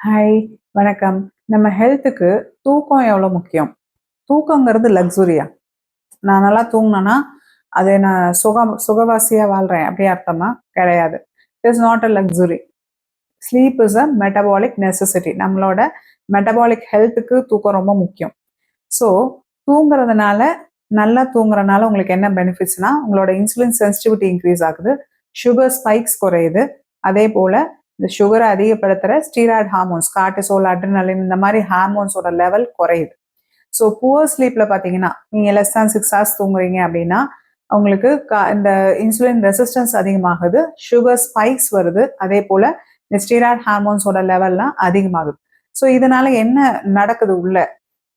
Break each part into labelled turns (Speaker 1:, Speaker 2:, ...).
Speaker 1: Hi, வணக்கம். நம்ம ஹெல்த்துக்கு தூக்கம் எவ்வளோ முக்கியம்? தூக்கங்கிறது லக்ஸுரியா? நான் நல்லா தூங்குனேன்னா, அது நான் சுகவாசியா வாழ்றேன் அப்படி அர்த்தமா? கிடையாது. It is not a luxury. Sleep is a metabolic necessity. நம்மளோட மெட்டபாலிக் ஹெல்த்துக்கு தூக்கம் ரொம்ப முக்கியம். ஸோ, தூங்குறதுனால நல்லா தூங்குறனால உங்களுக்கு என்ன பெனிஃபிட்ஸ்னா, உங்களோட இன்சுலின் சென்சிட்டிவிட்டி இன்க்ரீஸ் ஆகுது, சுகர் ஸ்பைக்ஸ் குறையுது, அதே போல இந்த சுகரை அதிகப்படுத்துகிற ஸ்டீராய்டு ஹார்மோன்ஸ் கார்டிசோல், அட்ரினலின் இந்த மாதிரி ஹார்மோன்ஸோட லெவல் குறையுது. ஸோ புவர் ஸ்லீப்பில் பார்த்தீங்கன்னா நீங்கள் லெஸ் தேன் 6 hours தூங்குறீங்க அப்படின்னா உங்களுக்கு இந்த இன்சுலின் ரெசிஸ்டன்ஸ் அதிகமாகுது, சுகர் ஸ்பைக்ஸ் வருது, அதே போல் இந்த ஸ்டீராய்டு ஹார்மோன்ஸோட லெவல்லாம் அதிகமாகுது. ஸோ இதனால என்ன நடக்குது உள்ள?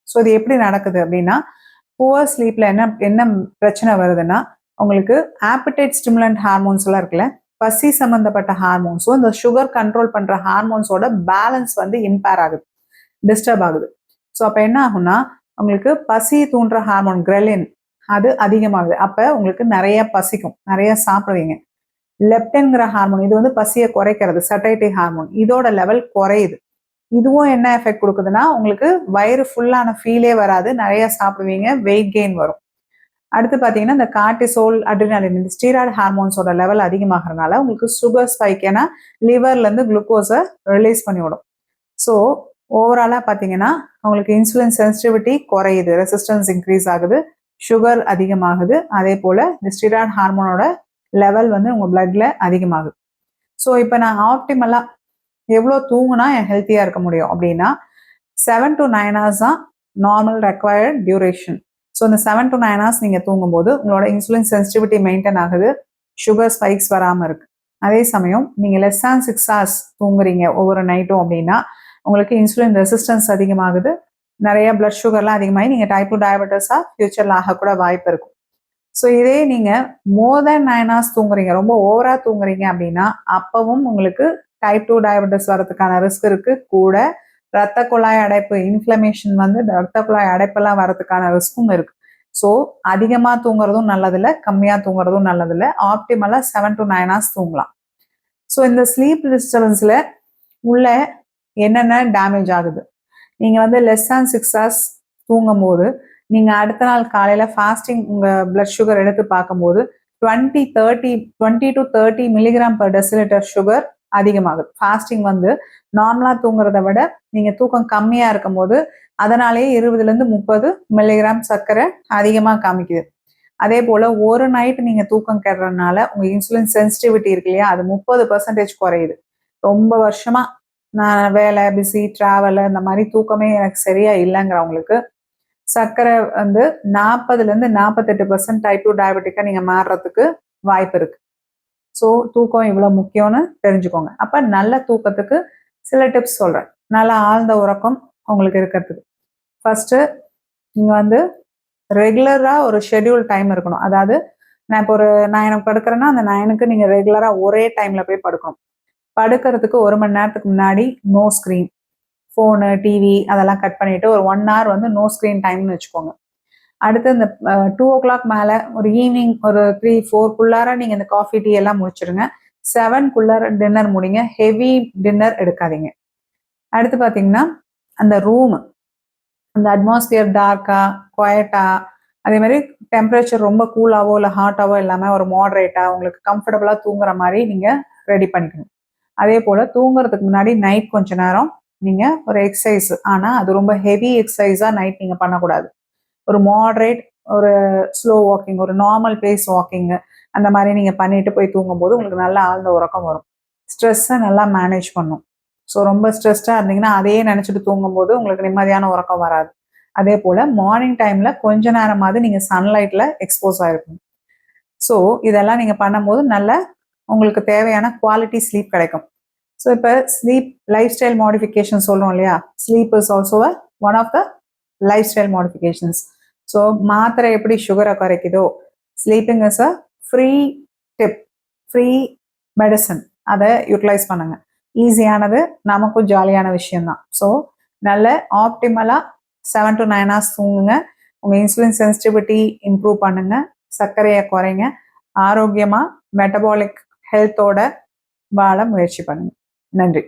Speaker 1: ஸோ இது எப்படி நடக்குது அப்படின்னா, புவர் ஸ்லீப்ல என்ன என்ன பிரச்சனை வருதுன்னா, உங்களுக்கு ஆப்பிடைட் ஸ்டிமுலண்ட் ஹார்மோன்ஸ் எல்லாம் இருக்குல்ல, பசி சம்பந்தப்பட்ட ஹார்மோன்ஸும் இந்த சுகர் கண்ட்ரோல் பண்ற ஹார்மோன்ஸோட பேலன்ஸ் வந்து இம்பேர் ஆகுது, டிஸ்டர்ப் ஆகுது. ஸோ அப்போ என்ன ஆகும்னா, உங்களுக்கு பசி தூண்டுற ஹார்மோன் கிரெலின் அது அதிகமாகுது. அப்போ உங்களுக்கு நிறைய பசிக்கும், நிறைய சாப்பிடுவீங்க. லெப்டின்ங்கிற ஹார்மோன் இது வந்து பசியை குறைக்கிறது, சட்டைட்டி ஹார்மோன், இதோட லெவல் குறையுது. இதுவும் என்ன எஃபெக்ட் கொடுக்குதுன்னா, உங்களுக்கு வயிறு ஃபுல்லான ஃபீலே வராது, நிறைய சாப்பிடுவீங்க, வெயிட் கெயின் வரும். அடுத்து பார்த்தீங்கன்னா, இந்த கார்டிசோல், அட்ரினலின் இந்த ஸ்டீராய்டு ஹார்மோன்ஸோட லெவல் அதிகமாகறதுனால உங்களுக்கு சுகர் ஸ்பைக், ஏன்னா லிவர்லேருந்து குளுக்கோஸை ரிலீஸ் பண்ணி விடும். ஸோ ஓவராலாக பார்த்தீங்கன்னா உங்களுக்கு இன்சுலின் சென்சிட்டிவிட்டி குறையுது, ரெசிஸ்டன்ஸ் இன்க்ரீஸ் ஆகுது, சுகர் அதிகமாகுது, அதே போல் இந்த ஸ்டீராய்டு ஹார்மோனோட லெவல் வந்து உங்கள் பிளட்ல அதிகமாகுது. ஸோ இப்போ நான் ஆப்டிமலாக எவ்வளோ தூங்குனா என் ஹெல்த்தியாக இருக்க முடியும் அப்படின்னா, 7 to 9 hours தான் நார்மல் ரெக்வயர்ட் டியூரேஷன். ஸோ இந்த 7 to 9 hours நீங்கள் தூங்கும்போது உங்களோட இன்சுலின் சென்சிட்டிவிட்டி மெயின்டைன் ஆகுது, சுகர் ஸ்பைக்ஸ் வராமல் இருக்கு. அதே சமயம் நீங்கள் லெஸ் தேன் 6 hours தூங்குறீங்க ஒவ்வொரு நைட்டும் அப்படின்னா உங்களுக்கு இன்சுலின் ரெசிஸ்டன்ஸ் அதிகமாகுது, நிறைய பிளட் சுகர்லாம் அதிகமாகி நீங்கள் டைப் 2 டயபெட்டிஸாக ஃபியூச்சரில் ஆகக்கூட வாய்ப்பு இருக்கும். ஸோ இதே நீங்கள் மோர் தேன் 9 hours தூங்குறீங்க, ரொம்ப ஓவராக தூங்குறீங்க அப்படின்னா அப்பவும் உங்களுக்கு டைப் 2 டயபெட்டிஸ் வரதுக்கான ரிஸ்க் இருக்கு. கூட ரத்த குழாய் அடைப்பு, இன்ஃப்ளமேஷன் வந்து ரத்த குழாய் அடைப்பெல்லாம் வரதுக்கான ரிஸ்க்கும் இருக்கு. ஸோ அதிகமாக தூங்குறதும் நல்லதில்லை, கம்மியாக தூங்குறதும் நல்லதில்லை. ஆப்டிமலாக 7 to 9 hours தூங்கலாம். ஸோ இந்த ஸ்லீப் டிஸ்டர்பன்ஸில் உள்ள என்னென்ன டேமேஜ் ஆகுது? நீங்கள் வந்து லெஸ் தேன் 6 hours தூங்கும் போது நீங்கள் அடுத்த நாள் காலையில் ஃபாஸ்டிங் உங்கள் பிளட் சுகர் எடுத்து பார்க்கும்போது 20 to 30 milligram per deciliter sugar அதிகமாகுது. ஃபாஸ்டிங் வந்து நார்மலாக தூங்குறத விட நீங்கள் தூக்கம் கம்மியாக இருக்கும் போது அதனாலேயே 20 to 30 மில்லிகிராம் சர்க்கரை அதிகமாக காமிக்குது. அதே போல் ஒரு நைட் நீங்கள் தூக்கம் கெடுறதுனால உங்கள் இன்சுலின் சென்சிட்டிவிட்டி இருக்கு இல்லையா, அது 30% குறையுது. ரொம்ப வருஷமாக நான் வேலை, பிஸி, ட்ராவலு இந்த மாதிரி தூக்கமே எனக்கு சரியா இல்லைங்கிறவங்களுக்கு சர்க்கரை வந்து 40 to 48% டைப் 2 டயபெட்டிக்காக நீங்கள் மாறுறதுக்கு வாய்ப்பு இருக்கு. ஸோ தூக்கம் இவ்வளோ முக்கியம்னு தெரிஞ்சுக்கோங்க. அப்போ நல்ல தூக்கத்துக்கு சில டிப்ஸ் சொல்கிறேன், நல்லா ஆழ்ந்த உறக்கம் உங்களுக்கு இருக்கிறதுக்கு. ஃபர்ஸ்ட்டு நீங்கள் வந்து ரெகுலராக ஒரு ஷெட்யூல் டைம் இருக்கணும். அதாவது நான் இப்போ ஒரு 9 படுக்கிறேன்னா அந்த 9க்கு நீங்கள் ரெகுலராக ஒரே டைமில் போய் படுக்கணும். படுக்கிறதுக்கு 1 மணி நேரத்துக்கு முன்னாடி நோ ஸ்க்ரீன், ஃபோனு, டிவி அதெல்லாம் கட் பண்ணிவிட்டு ஒரு 1 hour வந்து நோ ஸ்க்ரீன் டைம்னு வச்சுக்கோங்க. அடுத்து இந்த 2 o'clock மேலே ஒரு ஈவினிங் ஒரு 3-4 நீங்கள் இந்த காஃபி டீ எல்லாம் முடிச்சிடுங்க. 7 டின்னர் முடிங்க, ஹெவி டின்னர் எடுக்காதீங்க. அடுத்து பார்த்தீங்கன்னா அந்த ரூமு, அந்த அட்மாஸ்பியர் டார்க்காக குவைட்டாக, அதே மாதிரி டெம்பரேச்சர் ரொம்ப கூலாவோ இல்லை ஹாட்டாவோ இல்லாமல் ஒரு மாடரேட்டாக உங்களுக்கு கம்ஃபர்டபுளாக தூங்குற மாதிரி நீங்கள் ரெடி பண்ணிக்கணும். அதே போல் தூங்குறதுக்கு முன்னாடி நைட் கொஞ்ச நேரம் நீங்கள் ஒரு எக்ஸசைஸ், ஆனால் அது ரொம்ப ஹெவி எக்ஸசைஸாக நைட் நீங்கள் பண்ணக்கூடாது. ஒரு மாடரேட், ஒரு ஸ்லோ வாக்கிங், ஒரு நார்மல் பேஸ் வாக்கிங்கு அந்த மாதிரி நீங்கள் பண்ணிட்டு போய் தூங்கும்போது உங்களுக்கு நல்லா ஆழ்ந்த உறக்கம் வரும். ஸ்ட்ரெஸ்ஸை நல்லா மேனேஜ் பண்ணும். ஸோ ரொம்ப ஸ்ட்ரெஸ்டாக இருந்தீங்கன்னா அதையே நினச்சிட்டு தூங்கும்போது உங்களுக்கு நிம்மதியான உறக்கம் வராது. அதே போல் மார்னிங் டைமில் கொஞ்ச நேரமாவது நீங்கள் சன்லைட்டில் எக்ஸ்போஸ் ஆகிருக்கணும். ஸோ இதெல்லாம் நீங்கள் பண்ணும்போது நல்ல உங்களுக்கு தேவையான குவாலிட்டி ஸ்லீப் கிடைக்கும். ஸோ இப்போ ஸ்லீப் லைஃப் ஸ்டைல் மாடிஃபிகேஷன் சொல்கிறோம் இல்லையா, sleep is also one of the lifestyle modifications. So மாத்திரை எப்படி சுகரை குறைக்குதோ, sleeping is a free tip, free medicine. அதை யூட்டிலைஸ் பண்ணுங்க. ஈஸியானது, நமக்கும் ஜாலியான விஷயம்தான். ஸோ நல்ல ஆப்டிமலாக 7 to 9 hours தூங்குங்க. உங்கள் இன்சுலின் சென்சிட்டிவிட்டி இம்ப்ரூவ் பண்ணுங்க, சர்க்கரையை குறைங்க, ஆரோக்கியமாக மெட்டபாலிக் ஹெல்த்தோட வாழ முயற்சி பண்ணுங்க. நன்றி.